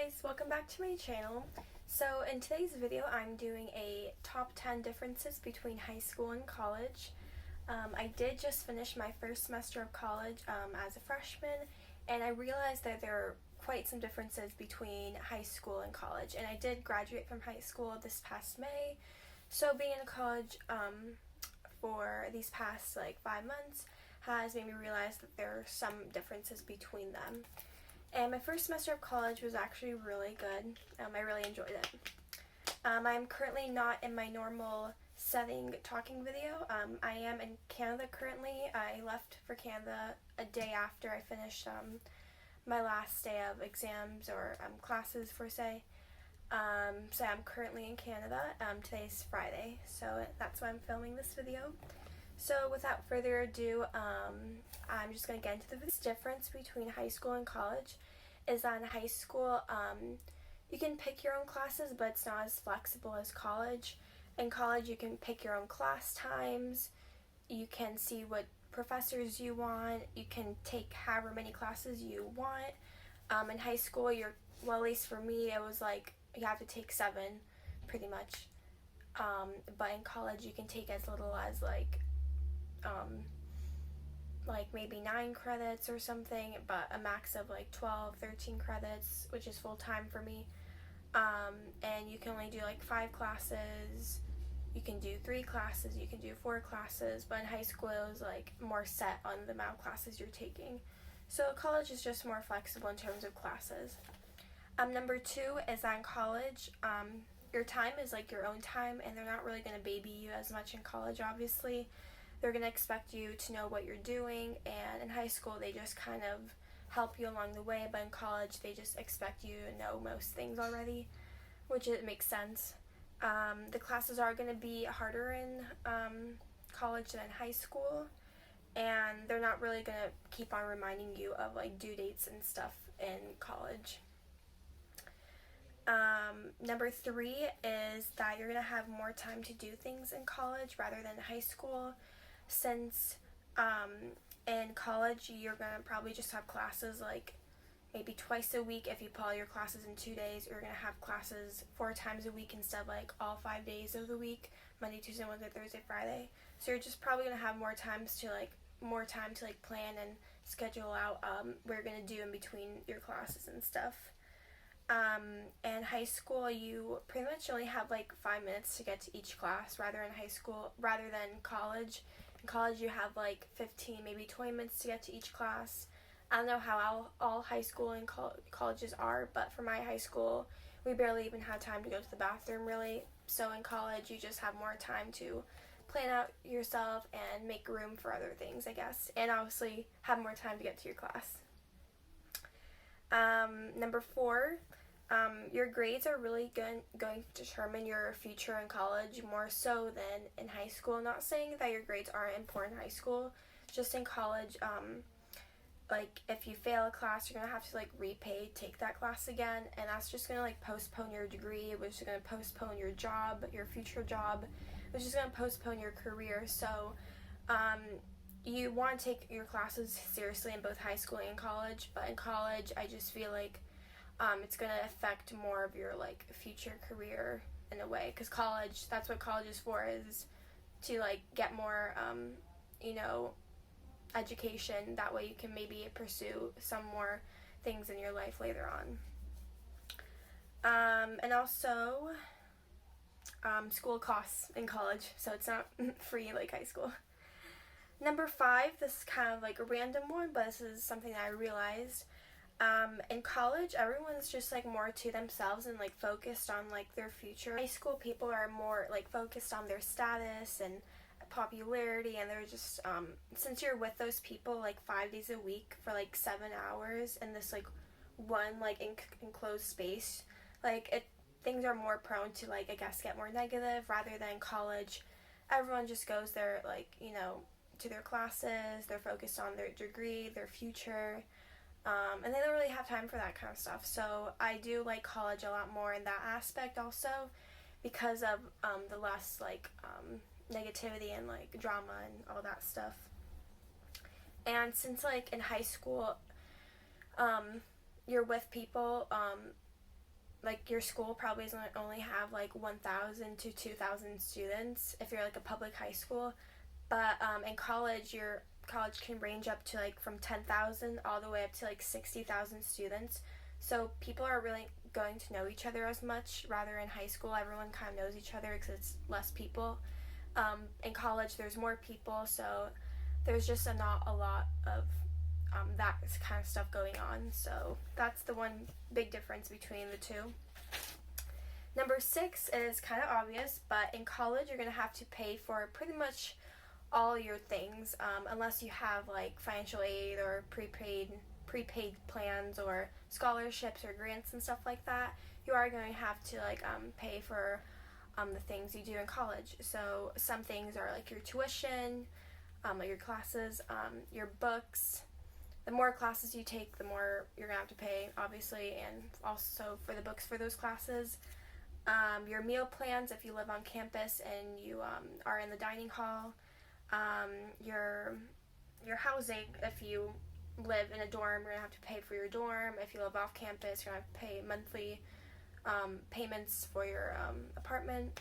guys, welcome back to my channel. So in today's video I'm doing a top 10 differences between high school and college. I did just finish my first semester of college as a freshman, and I realized that there are quite some differences between high school and college, and I did graduate from high school this past May. So being in college for these past 5 months has made me realize that there are some differences between them. And my first semester of college was actually really good. I really enjoyed it. I'm currently not in my normal setting talking video. I am in Canada currently. I left for Canada a day after I finished my last day of exams or classes for say. So I'm currently in Canada. Today's Friday, so that's why I'm filming this video. So without further ado, I'm just going to get into the difference between high school and college is that in high school, you can pick your own classes, but it's not as flexible as college. In college, you can pick your own class times, you can see what professors you want, you can take however many classes you want. In high school, well, at least for me, it was you have to take 7, pretty much. But in college, you can take as little as maybe 9 credits or something, but a max of 12, 13 credits, which is full time for me. And you can only do 5 classes, you can do 3 classes, you can do 4 classes, but in high school it was more set on the amount of classes you're taking. So college is just more flexible in terms of classes. Number 2 is that in college, your time is your own time, and they're not really going to baby you as much in college, obviously. They're going to expect you to know what you're doing, and in high school they just kind of help you along the way, but in college they just expect you to know most things already, which it makes sense. The classes are going to be harder in college than in high school, and they're not really going to keep on reminding you of due dates and stuff in college. Number 3 is that you're going to have more time to do things in college rather than high school, since in college you're going to probably just have classes maybe twice a week. If you put all your classes in 2 days, you're going to have classes 4 times a week instead of all 5 days of the week, Monday, Tuesday, Wednesday, Thursday, Friday. So you're just probably going to have more time to plan and schedule out what you're going to do in between your classes and stuff. In high school, you pretty much only have 5 minutes to get to each class, rather than college. In college, you have 15, maybe 20 minutes to get to each class. I don't know how all high school and colleges are, but for my high school, we barely even have time to go to the bathroom, really. So in college, you just have more time to plan out yourself and make room for other things, I guess, and obviously have more time to get to your class. Number 4, your grades are really going to determine your future in college more so than in high school. Not saying that your grades aren't important in high school, just in college, if you fail a class, you're going to have to take that class again, and that's just going to postpone your degree, which is going to postpone your job, your future job, which is going to postpone your career. So you want to take your classes seriously in both high school and college, but in college I just feel it's going to affect more of your future career in a way, because college, that's what college is for, is to get more education. That way you can maybe pursue some more things in your life later on. And also school costs in college, so it's not free like high school. Number 5, this is kind of a random one, but this is something that I realized. In college, everyone's just more to themselves and focused on their future. High school people are more focused on their status and popularity, and they're just since you're with those people 5 days a week for 7 hours in this one enclosed space, things are more prone to I guess get more negative, rather than college. Everyone just goes there to their classes, they're focused on their degree, their future, and they don't really have time for that kind of stuff. So I do like college a lot more in that aspect also, because of the less negativity and drama and all that stuff. And since in high school you're with people like your school probably doesn't only have like 1,000 to 2,000 students if you're like a public high school, but in college your college can range up to like from 10,000 all the way up to like 60,000 students. So people are really going to know each other as much. Rather in high school, everyone kind of knows each other because it's less people. In college, there's more people, so there's just not a lot of that kind of stuff going on. So that's the one big difference between the two. Number 6 is kind of obvious, but in college you're going to have to pay for pretty much all your things, unless you have like financial aid or prepaid plans or scholarships or grants and stuff like that. You are going to have to like pay for the things you do in college. So some things are like your tuition, like your classes, your books. The more classes you take, the more you're going to have to pay, obviously, and also for the books for those classes. Your meal plans if you live on campus and you are in the dining hall. Your housing if you live in a dorm, you're going to have to pay for your dorm. If you live off campus, you're going to have to pay monthly payments for your apartment.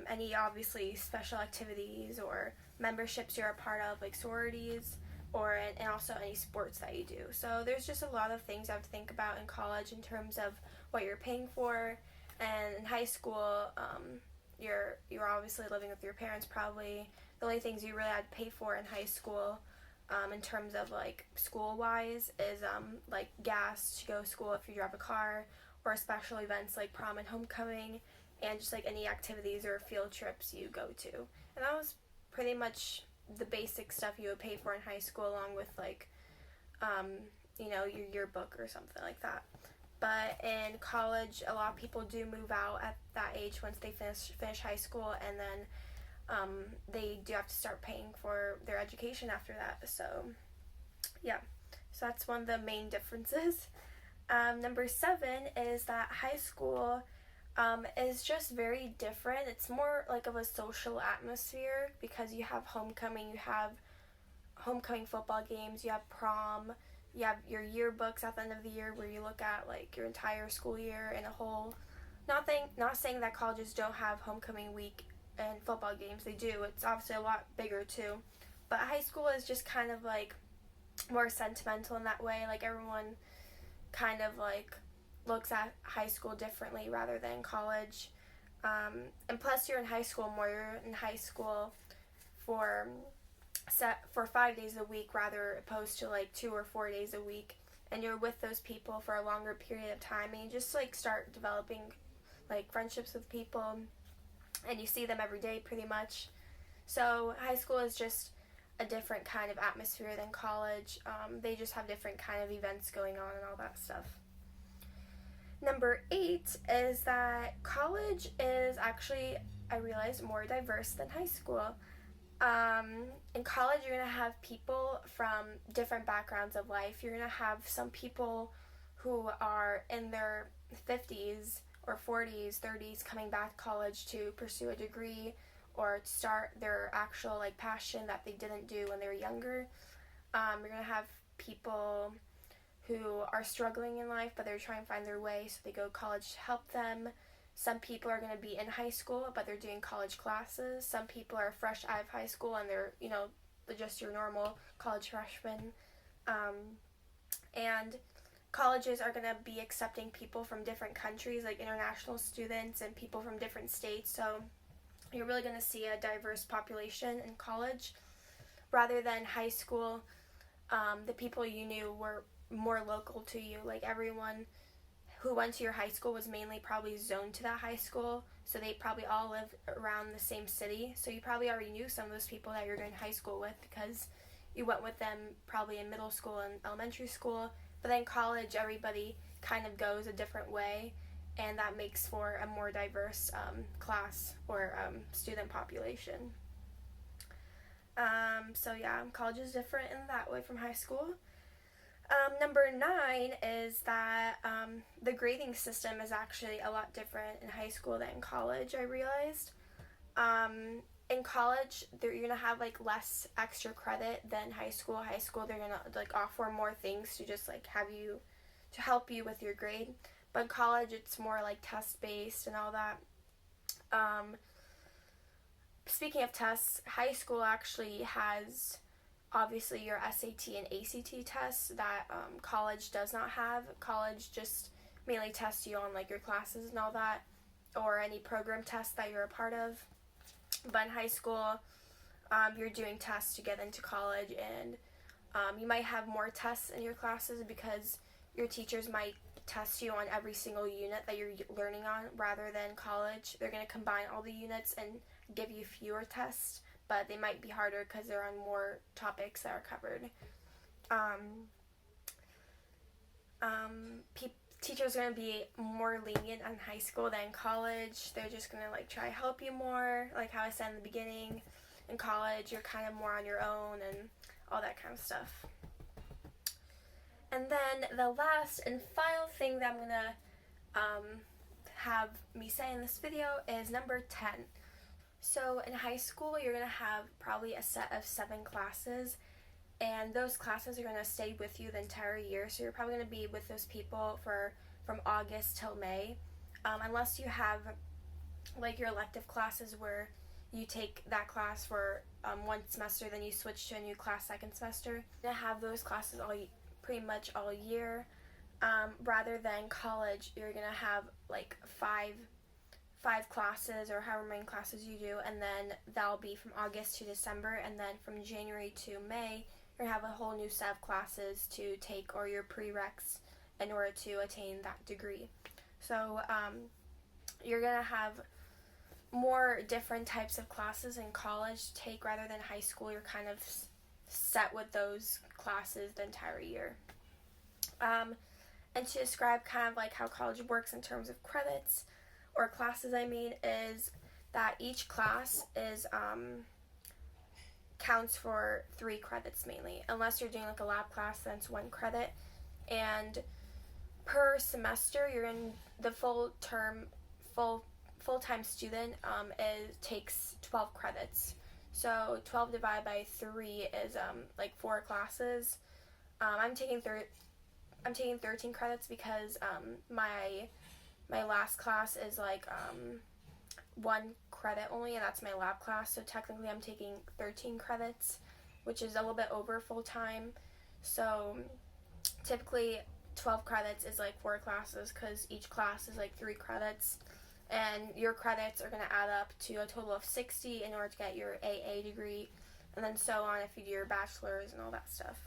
Any obviously special activities or memberships you're a part of, like sororities, and also any sports that you do. So there's just a lot of things I have to think about in college in terms of what you're paying for. And in high school, you're obviously living with your parents probably. The only things you really had to pay for in high school, in terms of like school wise, is like gas to go to school if you drive a car, or special events like prom and homecoming, and just like any activities or field trips you go to. And that was pretty much the basic stuff you would pay for in high school, along with like your yearbook or something like that. But in college, a lot of people do move out at that age once they finish high school, and then they do have to start paying for their education after that. So yeah, so that's one of the main differences. Number 7 is that high school is just very different. It's more like of a social atmosphere because you have homecoming, you have homecoming football games, you have prom, you have your yearbooks at the end of the year where you look at like your entire school year in a whole. Not saying that colleges don't have homecoming week and football games. They do. It's obviously a lot bigger too. But high school is just kind of like more sentimental in that way. Like everyone kind of like looks at high school differently rather than college. And plus you're in high school more. You're in high school for 5 days a week rather opposed to like 2 or 4 days a week, and you're with those people for a longer period of time, and you just like start developing like friendships with people, and you see them every day pretty much. So high school is just a different kind of atmosphere than college. They just have different kind of events going on and all that stuff. Number 8 is that college is actually, I realized, more diverse than high school. In college, you're going to have people from different backgrounds of life. You're going to have some people who are in their 50s or 40s, 30s coming back to college to pursue a degree or to start their actual like passion that they didn't do when they were younger. You're going to have people who are struggling in life, but they're trying to find their way, so they go to college to help them. Some people are going to be in high school, but they're doing college classes. Some people are fresh out of high school, and they're, just your normal college freshmen. And colleges are going to be accepting people from different countries, like international students and people from different states. So you're really going to see a diverse population in college. Rather than high school, the people you knew were more local to you. Like everyone who went to your high school was mainly probably zoned to that high school, so they probably all lived around the same city. So you probably already knew some of those people that you're going to high school with because you went with them probably in middle school and elementary school. But then college, everybody kind of goes a different way, and that makes for a more diverse class or student population. So yeah, college is different in that way from high school. Number 9 is that the grading system is actually a lot different in high school than in college, I realized. In college, you're going to have like less extra credit than high school. High school, they're going to like offer more things to just like have you to help you with your grade. But college, it's more like test-based and all that. Speaking of tests, high school actually has obviously your SAT and ACT tests that college does not have. College just mainly tests you on like your classes and all that, or any program tests that you're a part of. But in high school, you're doing tests to get into college, and you might have more tests in your classes because your teachers might test you on every single unit that you're learning on, rather than college. They're going to combine all the units and give you fewer tests, but they might be harder because they're on more topics that are covered. Teachers are going to be more lenient in high school than college. They're just going to like try to help you more, like how I said in the beginning. In college, you're kind of more on your own and all that kind of stuff. And then the last and final thing that I'm going to have me say in this video is number 10. So in high school, you're going to have probably a set of 7 classes, and those classes are going to stay with you the entire year. So you're probably going to be with those people from August till May, unless you have like your elective classes where you take that class for one semester, then you switch to a new class second semester. You're going to have those classes pretty much all year, rather than college. You're going to have like five classes or however many classes you do, and then that'll be from August to December, and then from January to May you're going to have a whole new set of classes to take, or your prereqs, in order to attain that degree. So you're going to have more different types of classes in college to take rather than high school. You're kind of set with those classes the entire year. And to describe kind of like how college works in terms of credits, or classes I mean, is that each class is counts for 3 credits mainly. Unless you're doing like a lab class, then it's 1 credit. And per semester, you're in the full-time student takes 12 credits. So 12 divided by 3 is like 4 classes. I'm taking 13 credits because my last class is like 1 credit only, and that's my lab class. So technically I'm taking 13 credits, which is a little bit over full time. So typically 12 credits is like 4 classes, because each class is like 3 credits. And your credits are going to add up to a total of 60 in order to get your AA degree, and then so on if you do your bachelor's and all that stuff.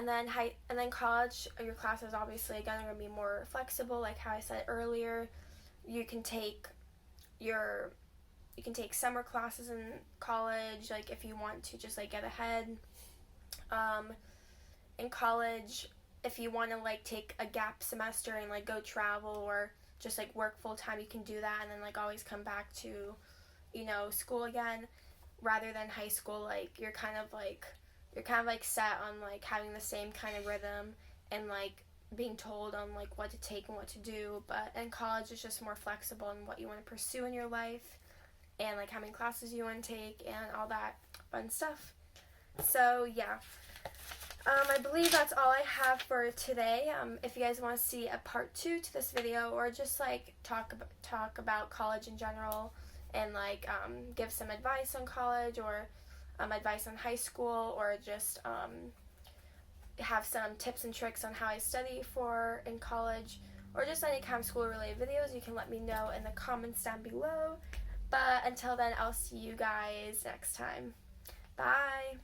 And then college, your classes obviously again are going to be more flexible, like how I said earlier. You can take summer classes in college, like if you want to just like get ahead. In college, if you want to like take a gap semester and like go travel or just like work full time, you can do that, and then like always come back to, school again. Rather than high school, like you're kind of like set on like having the same kind of rhythm and like being told on like what to take and what to do. But in college, it's just more flexible in what you want to pursue in your life, and like how many classes you want to take and all that fun stuff. So yeah. I believe that's all I have for today. If you guys want to see a part 2 to this video, or just like talk about college in general, and like give some advice on college, or advice on high school, or just have some tips and tricks on how I study in college, or just any kind of school related videos, you can let me know in the comments down below. But until then, I'll see you guys next time. Bye!